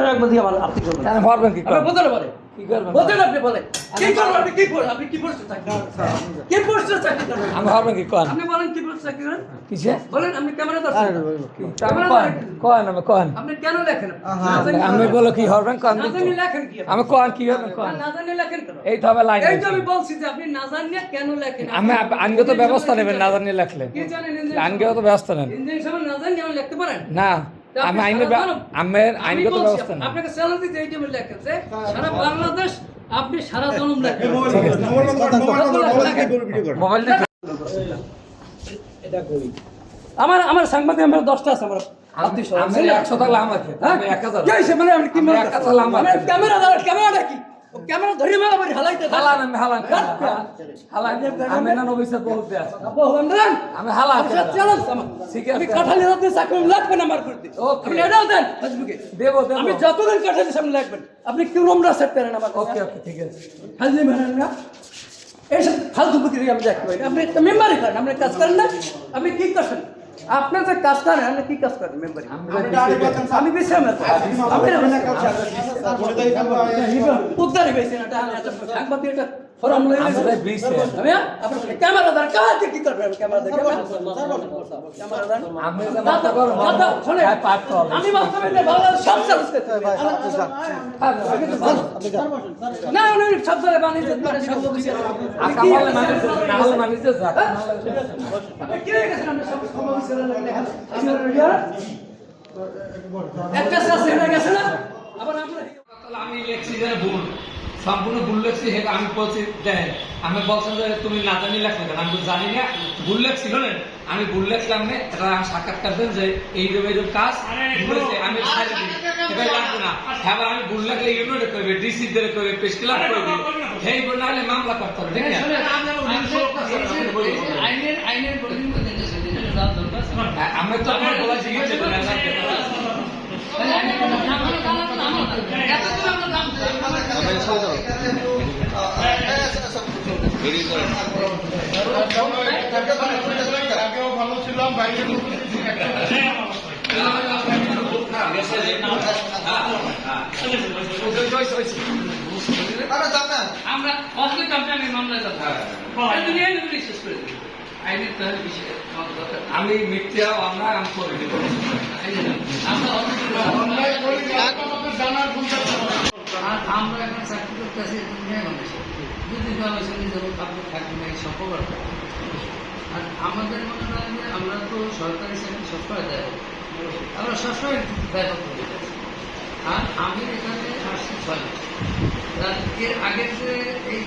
রাখবো দিয়ে আমার আপনি করবেন তাহলে পারবেন কি আপনি বলতে পারে কি করবেন বলতে আপনি বলেন কি করবেন আপনি কি করবেন আপনি কি পোস্টে চাকরি কি পোস্টে চাকরি করবেন আমি পারবেন কি কোন আপনি বলেন কি পোস্টে চাকরি করেন কিসে বলেন আপনি ক্যামেরা কোন আমি কোন আপনি কেন লেখেন আমি বলো কি হবেন কোন না জানি লেখেন কি আমি কোন কি হবেন কোন না জানি লেখেন কেন এই তো হবে লাইন এই তো আমি বলছি যে আপনি না জানিয়ে কেন লেখেন আমি আইনগত ব্যবস্থা নেবেন না জানিয়ে লেখলে কি জানেন আইনগত ব্যবস্থা নেন ইঞ্জিনিয়ার সাহেব না জানিয়ে আপনি লিখতে পারেন না আমি আইনগত ব্যবস্থা নেন আপনাকে চ্যালেঞ্জ দিতে এই যে লেখেন যে সারা বাংলাদেশ আপনি সারা জনম লেখেন মোবাইল আমার আমার সাংবাদিক আমার 10টা আছে আমার আমি 100 টাকা লাম আছে আমি 1000 যাইছে মানে আমি কি মনে 1000 লাম আছে ক্যামেরা কি ও ক্যামেরা ধরে মারা বাড়ি হালাইতে হালান আমি না নবিসা বহুত দেয়া আব্বা হন্ড্রেন আমি হালা আচ্ছা চ্যালেঞ্জ আমার ঠিক আছে আমি কাঠালি রাতে চাকরি লাগবেন আমার করতে ওকে আপনি এটাও দেন ফেসবুকে দেব আমি যতদিন কাঠালি সামনে লাগবেন আপনি কি রুমরা সেট করেন আমার ওকে ওকে ঠিক আছে হাজি মেহরান না এইসব ফালতু বিক্রি আমি দেখতে পাই আপনি একটা মেম্বারই করেন আপনি কাজ করেন না আপনি কি করছেন আপনার যে কাজ করেন আপনি কি কাজ করেন মেম্বারি আমি বেশি আমি উদ্ধারই পেয়েছি না সাংবাদিক একটা ফোরাম লয়ে আমরা বিছে আমি আপনার ক্যামেরা দাঁড় কাজ কি করবেন আমি ক্যামেরা দেখে ক্যামেরা দাঁড় আমি যে মাথা করব শুনে পাঠ কর আমি বাস্তবে না বাংলাদেশ সব চালু করতে না না সব জায়গায় বাণিজ্য করে সব কিছু আকামালে মানে না হলে মানে যে যাক আপনি কি হয়ে গেছেন আপনি সব সমাবেশ একটা সাথে হয়ে গেছে না আবার আমরা আমি লেখছি যে ভুল সম্পূর্ণ ভুল লেখছি সেটা আমি বলছি দেখেন আমি বলছেন যে তুমি না জানি লেখলে কেন আমি জানি না ভুল লেখছিল না আমি ভুল লেখলাম না এটা সাক্ষাৎকার দেন যে এইরকম কাজ বলেছে আমি এটা লাগবে না এবার আমি ভুল লেখলে ইউনিট করবে ডিসি দের করবে প্রেসক্লাব করবে সেই বলে নাহলে মামলা করতে হবে ঠিক আছে আইনের আমি তো আমার বলা জিজ্ঞেস করে ভালো ছিলাম বাইরে আমরা অস্ত্র কোম্পানির মামলায় যাবো আইনের তাহলে বিষয় আমি মিথ্যা অন্যায় আমি করে দিব আমরা এখন চাকরি করতেছি যদি আপনি থাকবেন এই সম্ভব আর আমাদের মনে হয় যে আমরা তো সরকারি চাকরি সবসময় দেয় আমরা সবসময় ব্যয় করে আর আমি এখানে আসছি 6 মাস এর আগের যে এই